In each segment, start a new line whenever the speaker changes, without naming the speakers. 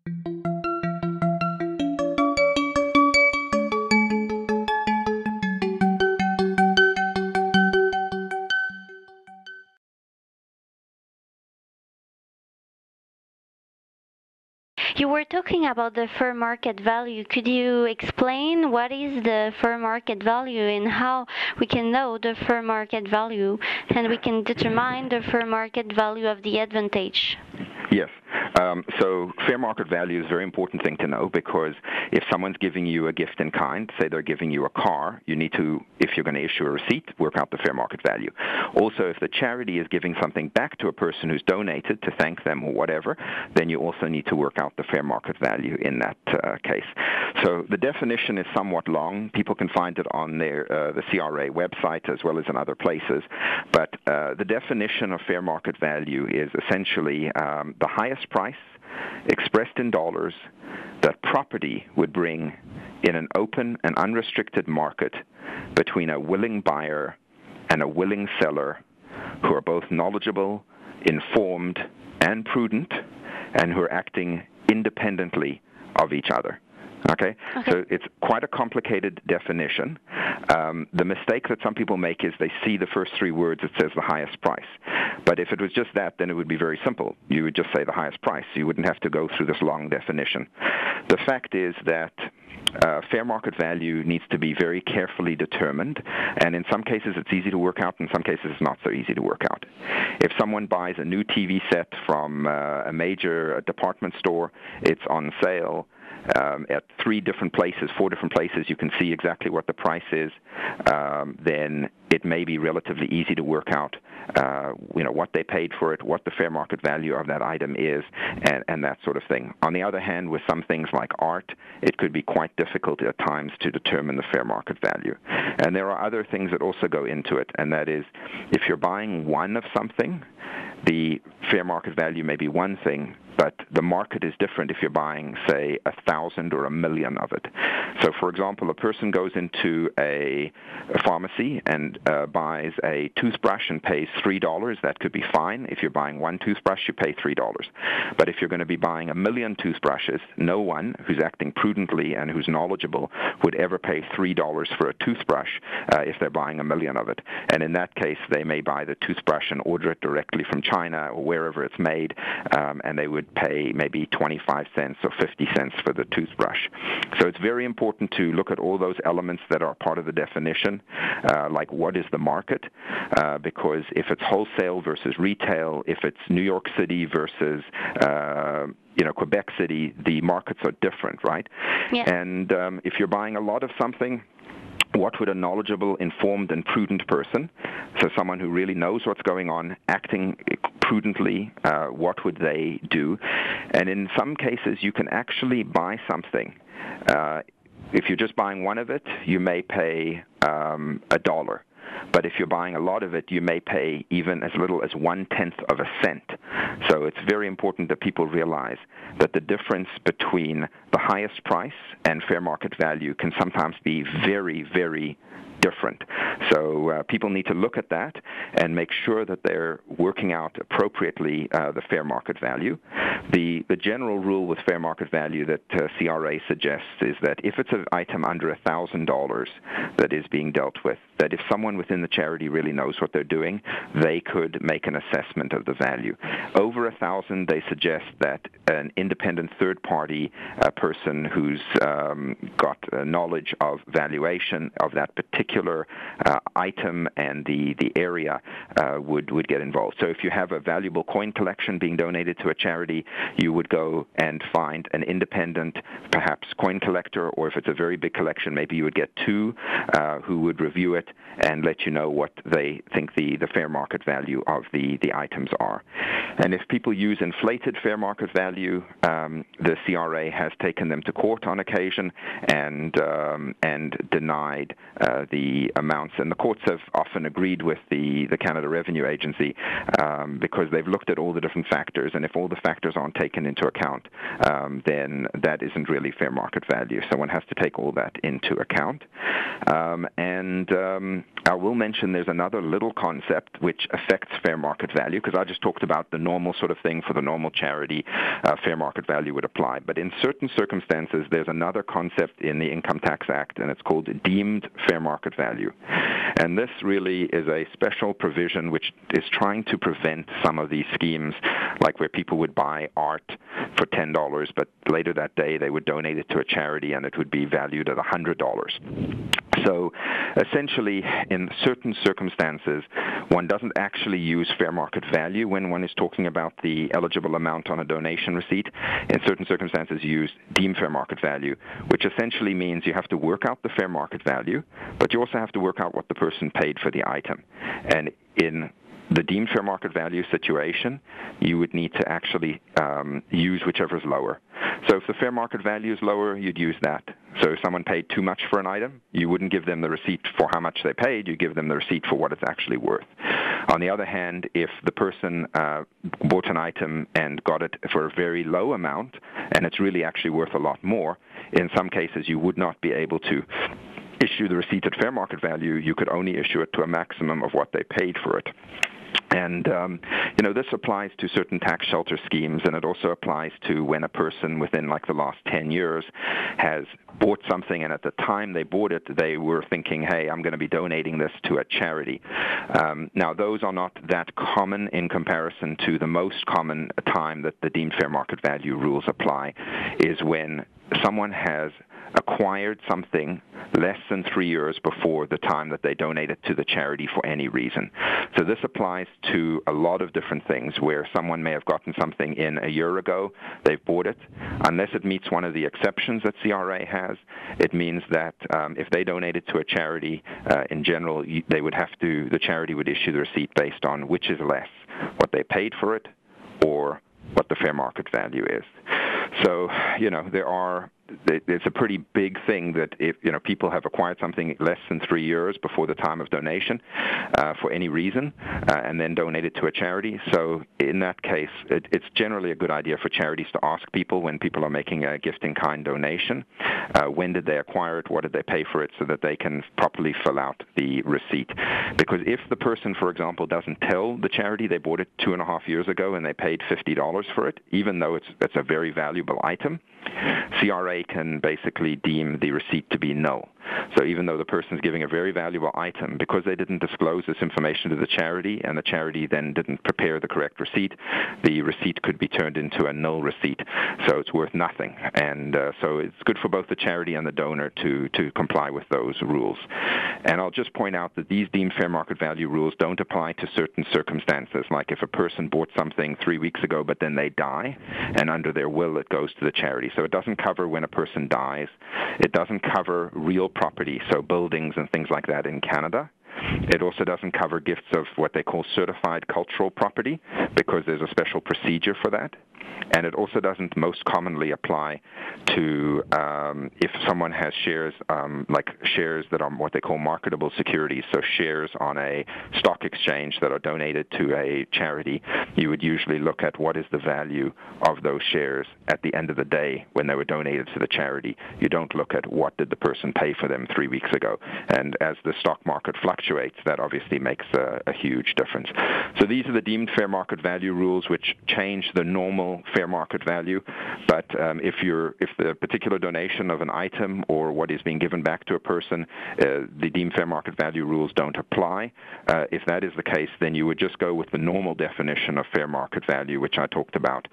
You were talking about the fair market value. Could you explain what is the fair market value and how we can know the fair market value and we can determine the fair market value of the advantage?
Yes. So fair market value is a very important thing to know, because if someone's giving you a gift in kind, say they're giving you a car, you need to, if you're going to issue a receipt, work out the fair market value. Also, if the charity is giving something back to a person who's donated to thank them or whatever, then you also need to work out the fair market value in that case. So the definition is somewhat long. People can find it on the CRA website as well as in other places. But the definition of fair market value is essentially the highest price expressed in dollars that property would bring in an open and unrestricted market between a willing buyer and a willing seller who are both knowledgeable, informed, and prudent, and who are acting independently of each other. Okay? So it's quite a complicated definition. The mistake that some people make is they see the first three words, it says the highest price. But if it was just that, then it would be very simple. You would just say the highest price. You wouldn't have to go through this long definition. The fact is that fair market value needs to be very carefully determined, and in some cases it's easy to work out, in some cases it's not so easy to work out. If someone buys a new TV set from a major department store, it's on sale at 4 different places, you can see exactly what the price is, then it may be relatively easy to work out what they paid for it, what the fair market value of that item is, and that sort of thing. On the other hand, with some things like art, it could be quite difficult at times to determine the fair market value. And there are other things that also go into it, and that is, if you're buying one of something, the fair market value may be one thing, but the market is different if you're buying, say, 1,000 or 1,000,000 of it. So, for example, a person goes into a pharmacy and buys a toothbrush and pays $3. That could be fine. If you're buying one toothbrush, you pay $3. But if you're going to be buying 1,000,000 toothbrushes, no one who's acting prudently and who's knowledgeable would ever pay $3 for a toothbrush if they're buying 1,000,000 of it. And in that case, they may buy the toothbrush and order it directly from China or wherever it's made, and they would pay maybe 25 cents or 50 cents for the toothbrush. So it's very important to look at all those elements that are part of the definition, like what is the market, because if it's wholesale versus retail, if it's New York City versus Quebec City, the markets are different, right?
Yeah.
And if you're buying a lot of something, what would a knowledgeable, informed, and prudent person, so someone who really knows what's going on, acting prudently, what would they do? And in some cases, you can actually buy something. If you're just buying one of it, you may pay $1. But if you're buying a lot of it, you may pay even as little as 1/10 of a cent. So it's very important that people realize that the difference between the highest price and fair market value can sometimes be very, very different. So people need to look at that and make sure that they're working out appropriately the fair market value. The general rule with fair market value that CRA suggests is that if it's an item under $1,000 that is being dealt with, that if someone within the charity really knows what they're doing, they could make an assessment of the value. Over 1,000, they suggest that an independent third-party person who's got knowledge of valuation of that particular item and the area would get involved. So if you have a valuable coin collection being donated to a charity, you would go and find an independent, perhaps coin collector, or if it's a very big collection, maybe you would get two who would review it and let you know what they think the fair market value of the items are. And if people use inflated fair market value, the CRA has taken them to court on occasion and denied the the amounts. And the courts have often agreed with the Canada Revenue Agency because they've looked at all the different factors, and if all the factors aren't taken into account, then that isn't really fair market value. So one has to take all that into account. I will mention there's another little concept which affects fair market value, because I just talked about the normal sort of thing for the normal charity, fair market value would apply. But in certain circumstances, there's another concept in the Income Tax Act, and it's called deemed fair market value. And this really is a special provision which is trying to prevent some of these schemes, like where people would buy art for $10, but later that day they would donate it to a charity and it would be valued at $100. So essentially, in certain circumstances, one doesn't actually use fair market value when one is talking about the eligible amount on a donation receipt. In certain circumstances, you use deemed fair market value, which essentially means you have to work out the fair market value, but you also have to work out what the person paid for the item. And in the deemed fair market value situation, you would need to actually use whichever is lower. So if the fair market value is lower, you'd use that. So if someone paid too much for an item, you wouldn't give them the receipt for how much they paid, you give them the receipt for what it's actually worth. On the other hand, if the person bought an item and got it for a very low amount, and it's really actually worth a lot more, in some cases you would not be able to issue the receipt at fair market value. You could only issue it to a maximum of what they paid for it. And, this applies to certain tax shelter schemes, and it also applies to when a person within like the last 10 years has bought something, and at the time they bought it, they were thinking, hey, I'm going to be donating this to a charity. Now, those are not that common in comparison to the most common time that the deemed fair market value rules apply, is when someone has acquired something less than 3 years before the time that they donate it to the charity for any reason. So this applies to a lot of different things where someone may have gotten something in a year ago, they've bought it. Unless it meets one of the exceptions that CRA has, it means that if they donate it to a charity, in general, the charity would issue the receipt based on which is less, what they paid for it or what the fair market value is. So, it's a pretty big thing that if people have acquired something less than 3 years before the time of donation for any reason and then donated to a charity. So in that case, it's generally a good idea for charities to ask people when people are making a gift-in-kind donation, when did they acquire it, what did they pay for it, so that they can properly fill out the receipt. Because if the person, for example, doesn't tell the charity they bought it 2.5 years ago and they paid $50 for it, even though it's a very valuable item, CRA can basically deem the receipt to be null. So even though the person is giving a very valuable item, because they didn't disclose this information to the charity and the charity then didn't prepare the correct receipt, the receipt could be turned into a null receipt. So it's worth nothing. And so it's good for both the charity and the donor to comply with those rules. And I'll just point out that these deemed fair market value rules don't apply to certain circumstances, like if a person bought something 3 weeks ago but then they die, and under their will it goes to the charity. So it doesn't cover when a person dies. It doesn't cover real property, so buildings and things like that in Canada. It also doesn't cover gifts of what they call certified cultural property, because there's a special procedure for that. And it also doesn't most commonly apply to if someone has shares, like shares that are what they call marketable securities, so shares on a stock exchange that are donated to a charity. You would usually look at what is the value of those shares at the end of the day when they were donated to the charity. You don't look at what did the person pay for them 3 weeks ago. And as the stock market fluctuates, that obviously makes a huge difference. So these are the deemed fair market value rules, which change the normal fair market value. But if the particular donation of an item or what is being given back to a person, the deemed fair market value rules don't apply. If that is the case, then you would just go with the normal definition of fair market value, which I talked about,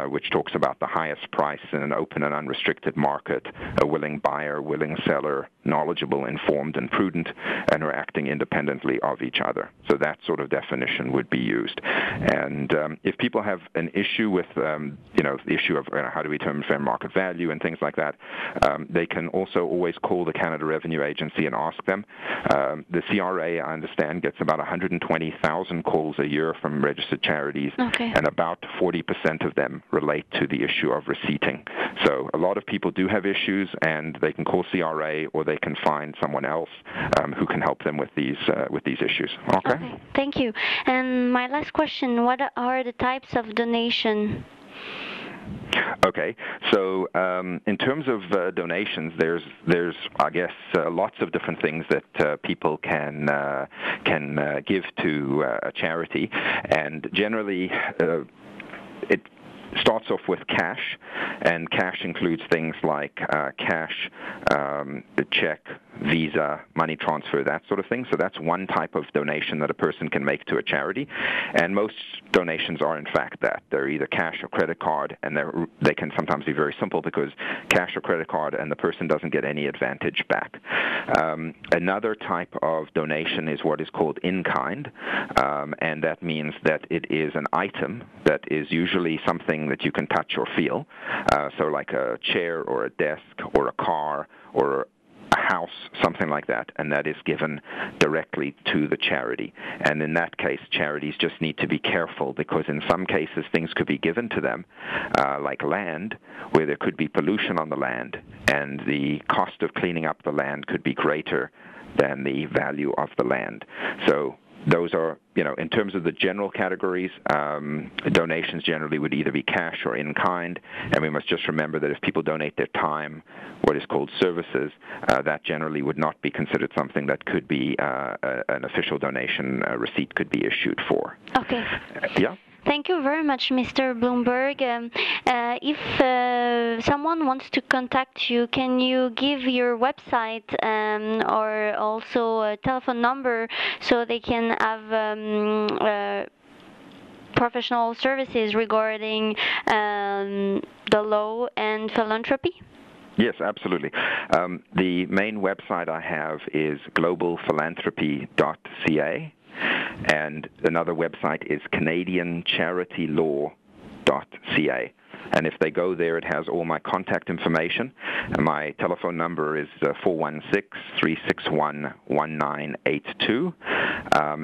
which talks about the highest price in an open and unrestricted market, a willing buyer, willing seller, knowledgeable, informed, and prudent, and are acting independently of each other. So that sort of definition would be used. And if people have an issue with the issue of how do we determine fair market value and things like that, they can also always call the Canada Revenue Agency and ask them. The CRA, I understand, gets about 120,000 calls a year from registered charities, and about 40% of them relate to the issue of receipting. So a lot of people do have issues, and they can call CRA or they can find someone else who can help them with these issues. Okay.
Thank you. And my last question: what are the types of donation?
Okay, so in terms of donations, there's I guess lots of different things that people can give to a charity, and generally it starts off with cash, and cash includes things like cash, the check, Visa, money transfer, that sort of thing. So that's one type of donation that a person can make to a charity, and most donations are in fact that. They're either cash or credit card, and they can sometimes be very simple because cash or credit card and the person doesn't get any advantage back. Another type of donation is what is called in-kind, and that means that it is an item that is usually something that you can touch or feel, so like a chair or a desk or a car or a house, something like that, and that is given directly to the charity. And in that case, charities just need to be careful, because in some cases things could be given to them, like land, where there could be pollution on the land, and the cost of cleaning up the land could be greater than the value of the land. So those are, in terms of the general categories, donations generally would either be cash or in kind, and we must just remember that if people donate their time, what is called services, that generally would not be considered something that could be an official donation receipt could be issued for.
Okay.
Yeah.
Thank you very much, Mr. Blumberg. If someone wants to contact you, can you give your website or also a telephone number so they can have professional services regarding the law and philanthropy?
Yes, absolutely. The main website I have is globalphilanthropy.ca. And another website is canadiancharitylaw.ca. And if they go there, it has all my contact information. And my telephone number is 416-361-1982.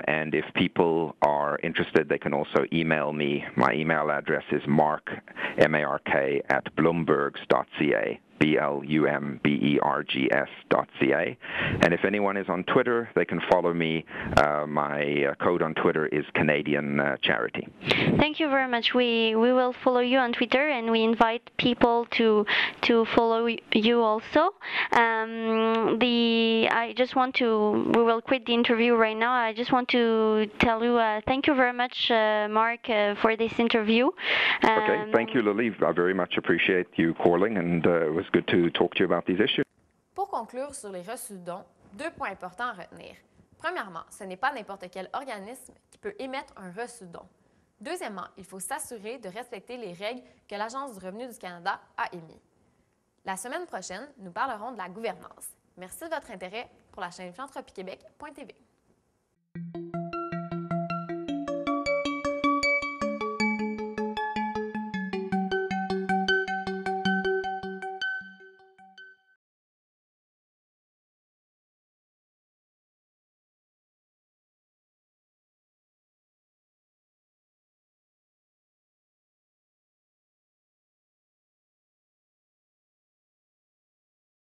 And if people are interested, they can also email me. My email address is mark, M-A-R-K, @blumbergs.ca. BLUMBERGS.ca. And if anyone is on Twitter, they can follow me. My code on Twitter is Canadian Charity.
Thank you very much. We will follow you on Twitter, and we invite people to follow you also. We will quit the interview right now. I just want to tell you thank you very much, Mark, for this interview.
Okay, thank you, Lily. I very much appreciate you calling, and it was good to talk to you about these issues.
Pour conclure sur les reçus de dons, 2 points importants à retenir. Premièrement, ce n'est pas n'importe quel organisme qui peut émettre un reçu de don. Deuxièmement, il faut s'assurer de respecter les règles que l'Agence du revenu du Canada a émises. La semaine prochaine, nous parlerons de la gouvernance. Merci de votre intérêt pour la chaîne philanthropie-québec.tv.